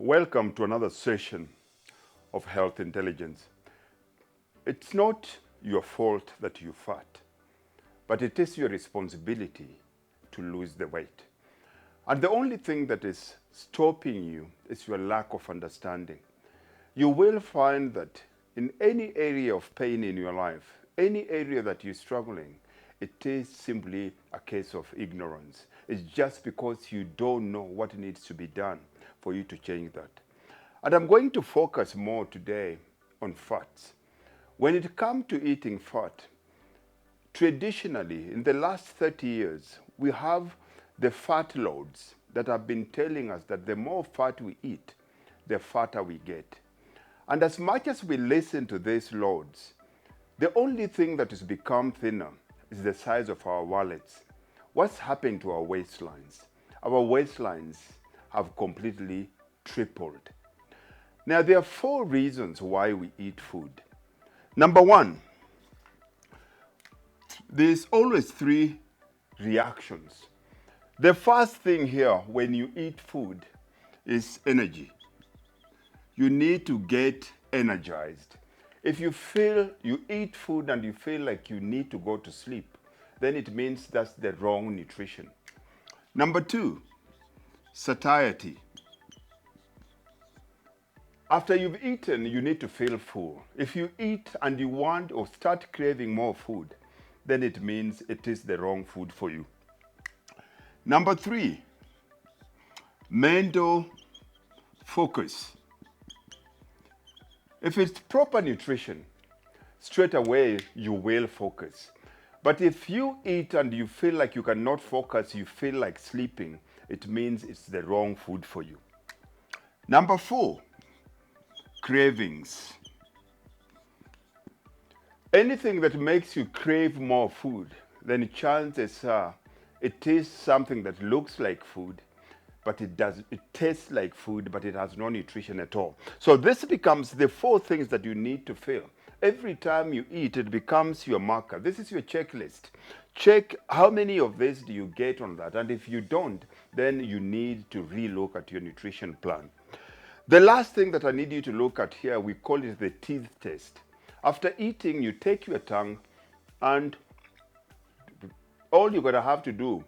Welcome to another session of Health Intelligence. It's not your fault that you fat, but it is your responsibility to lose the weight. And the only thing that is stopping you is your lack of understanding. You will find that in any area of pain in your life, any area that you're struggling, it is simply a case of ignorance. It's just because you don't know what needs to be done for you to change that. And I'm going to focus more today on fats. When it comes to eating fat, traditionally, in the last 30 years, we have the fat loads that have been telling us that the more fat we eat, the fatter we get. And as much as we listen to these loads, the only thing that has become thinner is the size of our wallets. What's happened to our waistlines? Our waistlines have completely tripled. Now, there are 4 reasons why we eat food. Number 1, there's always 3 reactions. The first thing here when you eat food is energy. You need to get energized. If you feel you eat food and you feel like you need to go to sleep, then it means that's the wrong nutrition. Number 2, satiety. After you've eaten, you need to feel full. If you eat and you want or start craving more food, then it means it is the wrong food for you. Number 3, mental focus. If it's proper nutrition, straight away you will focus. But if you eat and you feel like you cannot focus, you feel like sleeping, it means it's the wrong food for you. Number 4, cravings. Anything that makes you crave more food, then chances are it is something that looks like food, but it tastes like food, but it has no nutrition at all. So this becomes the 4 things that you need to feel. Every time you eat, it becomes your marker. This is your checklist. Check how many of these do you get on that. And if you don't, then you need to relook at your nutrition plan. The last thing that I need you to look at here, we call it the teeth test. After eating, you take your tongue and all you're going to have to do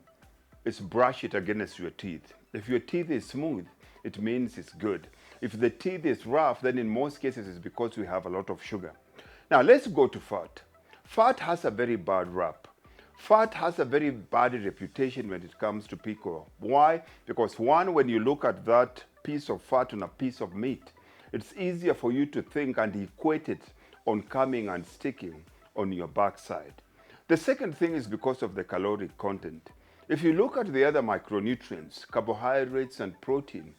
is brush it against your teeth. If your teeth is smooth, it means it's good. If the teeth is rough, then in most cases it's because we have a lot of sugar. Now let's go to fat. Fat has a very bad rap. Fat has a very bad reputation when it comes to people. Why? Because 1, when you look at that piece of fat on a piece of meat, it's easier for you to think and equate it on coming and sticking on your backside. The second thing is because of the caloric content. If you look at the other micronutrients, carbohydrates and protein,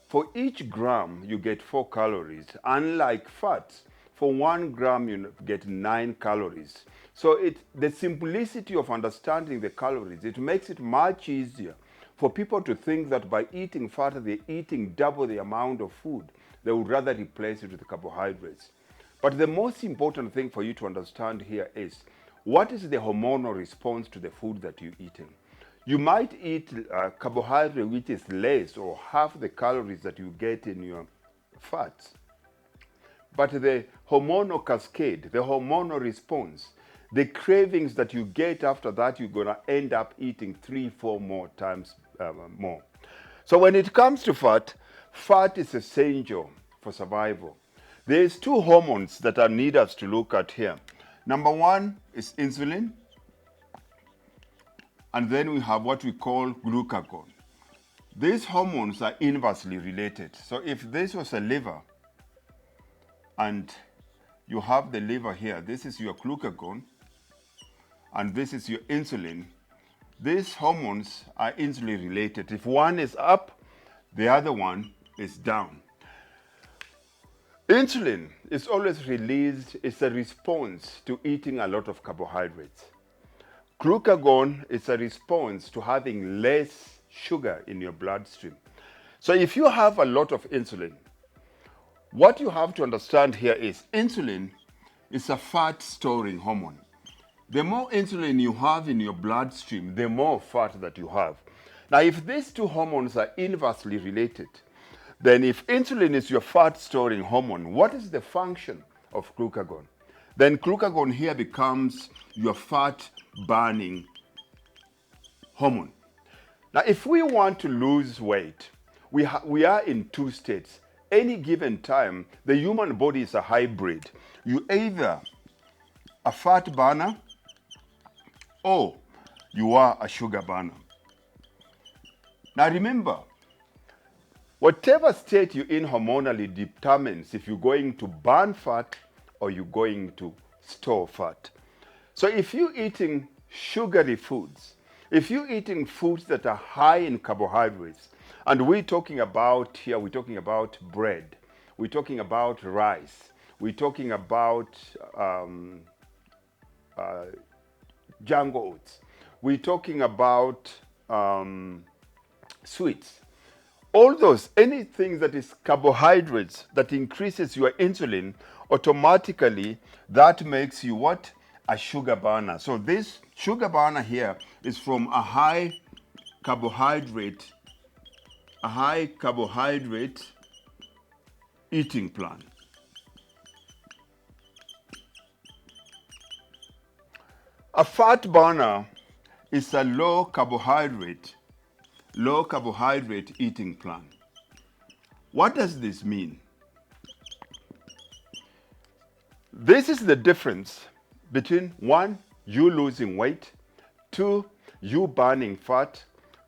for each gram you get 4 calories. Unlike fats, for 1 gram you get 9 calories. So the simplicity of understanding the calories, it makes it much easier for people to think that by eating fat, they're eating double the amount of food. They would rather replace it with carbohydrates. But the most important thing for you to understand here is, what is the hormonal response to the food that you're eating? You might eat carbohydrate which is less or half the calories that you get in your fats. But the hormonal cascade, the hormonal response, the cravings that you get after that, you're going to end up eating 3-4 more times more. So when it comes to fat, fat is essential for survival. There's 2 hormones that I need us to look at here. Number 1 is insulin, and then we have what we call glucagon. These hormones are inversely related. So if this was a liver, and you have the liver here, this is your glucagon, and this is your insulin. These hormones are insulin related. If one is up, the other one is down. Insulin is always released, it's a response to eating a lot of carbohydrates. Glucagon is a response to having less sugar in your bloodstream. So if you have a lot of insulin, what you have to understand here is insulin is a fat storing hormone. The more insulin you have in your bloodstream, the more fat that you have. Now, if these 2 hormones are inversely related, Then if insulin is your fat storing hormone, what is the function of glucagon? Then glucagon here becomes your fat burning hormone. Now, if we want to lose weight, we are in two states. Any given time, the human body is a hybrid. You either a fat burner or you are a sugar burner. Now remember, whatever state you're in hormonally determines if you're going to burn fat or you're going to store fat. So if you're eating sugary foods, if you're eating foods that are high in carbohydrates, and we're talking about bread, we're talking about rice, we're talking about jungle oats, we're talking about sweets. All those, anything that is carbohydrates that increases your insulin, automatically that makes you what? A sugar burner. So this sugar burner here is from a high carbohydrate eating plan. A fat burner is a low carbohydrate eating plan. What does this mean? This is the difference between 1, you losing weight, 2, you burning fat,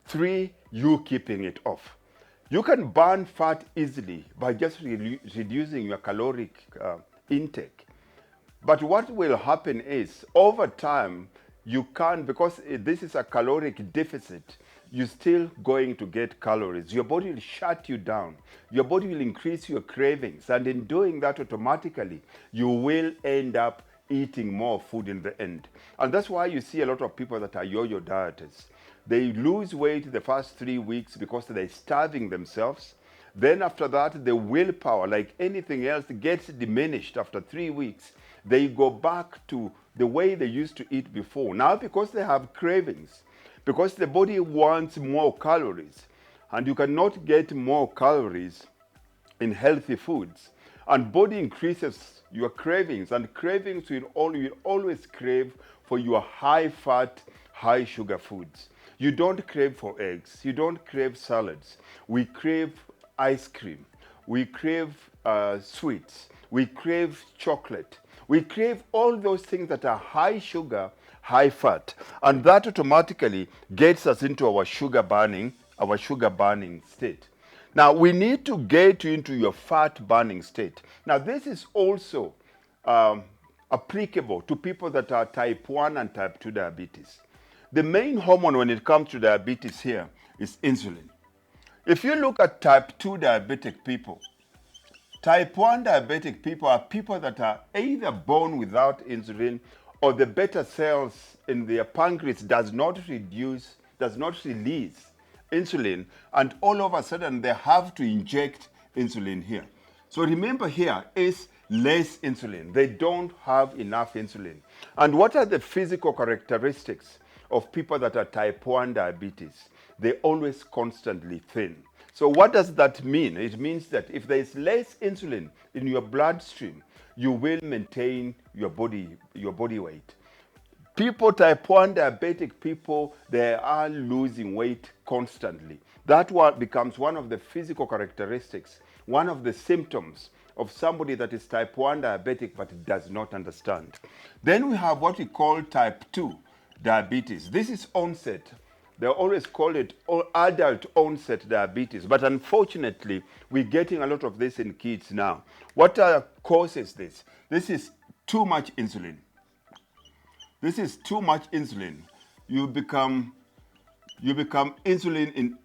3, you keeping it off. You can burn fat easily by just reducing your caloric intake. But what will happen is, over time, you can't, because this is a caloric deficit, you're still going to get calories. Your body will shut you down. Your body will increase your cravings. And in doing that, automatically, you will end up eating more food in the end. And that's why you see a lot of people that are yo-yo dieters. They lose weight the first 3 weeks because they're starving themselves. Then after that, the willpower, like anything else, gets diminished after 3 weeks. They go back to the way they used to eat before. Now, because they have cravings, because the body wants more calories, and you cannot get more calories in healthy foods, and body increases your cravings, and cravings will always crave for your high fat, high sugar foods. You don't crave for eggs, you don't crave salads. We crave ice cream, we crave sweets, we crave chocolate, we crave all those things that are high sugar, high fat, and that automatically gets us into our sugar burning state. Now we need to get into your fat burning state. Now this is also applicable to people that are type 1 and type 2 diabetes. The main hormone when it comes to diabetes here is insulin. If you look at type 2 diabetic people, type 1 diabetic people are people that are either born without insulin, or the beta cells in their pancreas does not release insulin, and all of a sudden they have to inject insulin here. So remember, here is less insulin. They don't have enough insulin. And what are the physical characteristics of people that are type 1 diabetes? They always constantly thin. So what does that mean? It means that if there is less insulin in your bloodstream, you will maintain your body weight. People, type 1 diabetic people, they are losing weight constantly. That becomes one of the physical characteristics, one of the symptoms of somebody that is type 1 diabetic but does not understand. Then we have what we call type 2 diabetes. This is onset. They always call it adult onset diabetes, but unfortunately, we're getting a lot of this in kids now. What causes this? This is too much insulin. This is too much insulin. You become insulin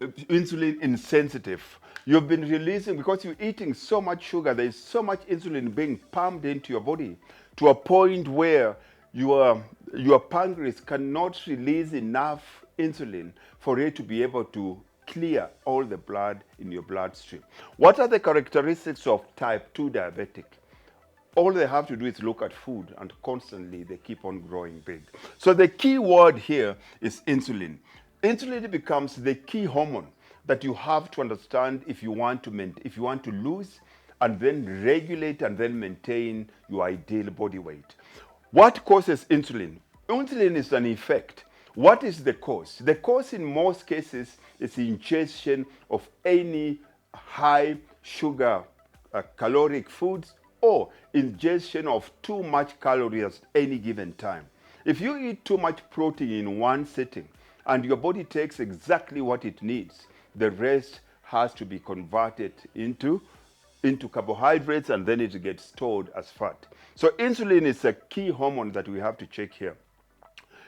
insensitive. You've been releasing, because you're eating so much sugar, there is so much insulin being pumped into your body to a point where your pancreas cannot release enough insulin for it to be able to clear all the blood in your bloodstream. What are the characteristics of type 2 diabetic? All they have to do is look at food, and constantly they keep on growing big. So the key word here is insulin. Insulin becomes the key hormone that you have to understand if you want to lose and then regulate and then maintain your ideal body weight. What causes insulin? Insulin is an effect. What is the cause? The cause in most cases is the ingestion of any high sugar caloric foods or ingestion of too much calories at any given time. If you eat too much protein in one sitting and your body takes exactly what it needs, the rest has to be converted into carbohydrates and then it gets stored as fat. So insulin is a key hormone that we have to check here.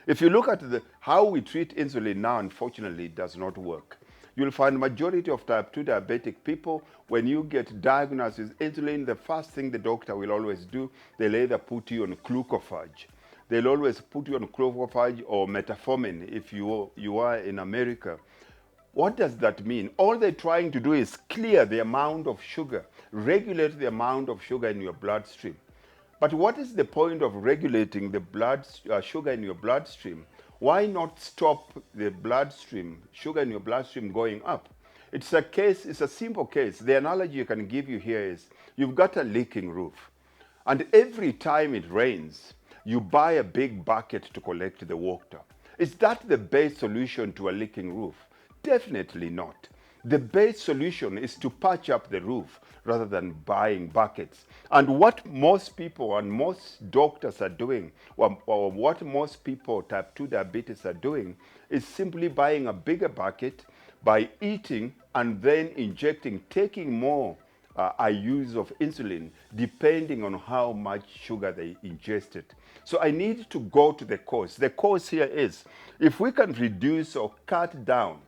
If you look at how we treat insulin now, unfortunately, it does not work. You'll find majority of type 2 diabetic people, when you get diagnosed with insulin, the first thing the doctor will always do, they'll either put you on glucophage. They'll always put you on glucophage or metformin if you are in America. What does that mean? All they're trying to do is clear the amount of sugar, regulate the amount of sugar in your bloodstream. But what is the point of regulating the sugar in your bloodstream? Why not stop the sugar in your bloodstream going up? It's a simple case. The analogy I can give you here is you've got a leaking roof. And every time it rains, you buy a big bucket to collect the water. Is that the best solution to a leaking roof? Definitely not. The best solution is to patch up the roof rather than buying buckets. And what most people and most doctors are doing, or what most people type 2 diabetes are doing, is simply buying a bigger bucket by eating and then injecting, taking more IUs of insulin depending on how much sugar they ingested. So I need to go to the cause. The cause here is if we can reduce or cut down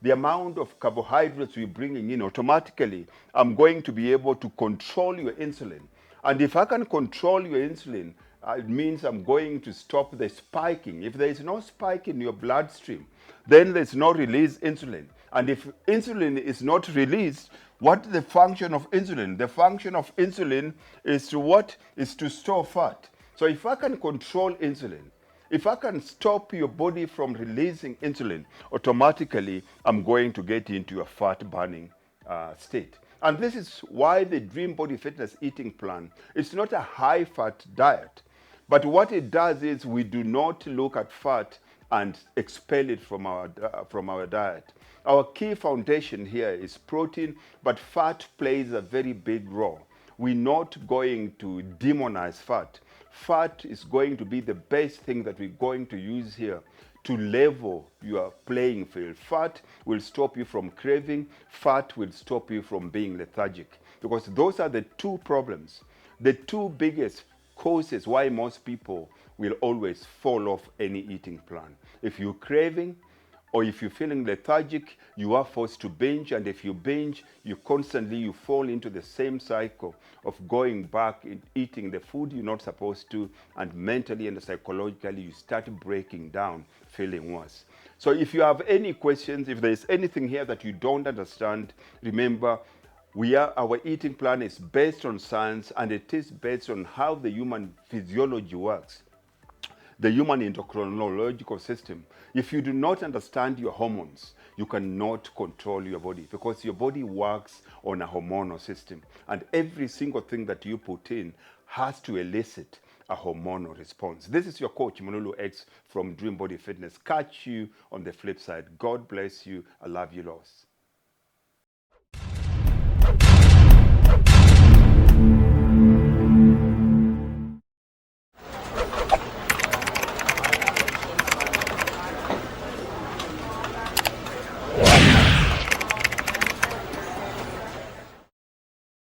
the amount of carbohydrates we're bringing in, automatically I'm going to be able to control your insulin. And if I can control your insulin, it means I'm going to stop the spiking. If there is no spike in your bloodstream, then there's no released insulin. And if insulin is not released, what is the function of insulin? The function of insulin is to what? Is to store fat. So if I can control insulin, if I can stop your body from releasing insulin, automatically I'm going to get into a fat burning state. And this is why the Dream Body Fitness eating plan is not a high fat diet. But what it does is we do not look at fat and expel it from our diet. Our key foundation here is protein, but fat plays a very big role. We're not going to demonize fat. Fat is going to be the best thing that we're going to use here to level your playing field. Fat will stop you from craving. Fat will stop you from being lethargic. Because those are the two problems, the two biggest causes why most people will always fall off any eating plan. If you're craving, or if you're feeling lethargic, you are forced to binge, and if you binge, you fall into the same cycle of going back and eating the food you're not supposed to, and mentally and psychologically you start breaking down, feeling worse. So if you have any questions, if there's anything here that you don't understand, remember, our eating plan is based on science, and it is based on how the human physiology works, the human endocrinological system. If you do not understand your hormones, you cannot control your body, because your body works on a hormonal system, and every single thing that you put in has to elicit a hormonal response. This is your coach, Manolo X from Dream Body Fitness. Catch you on the flip side. God bless you. I love you, lots.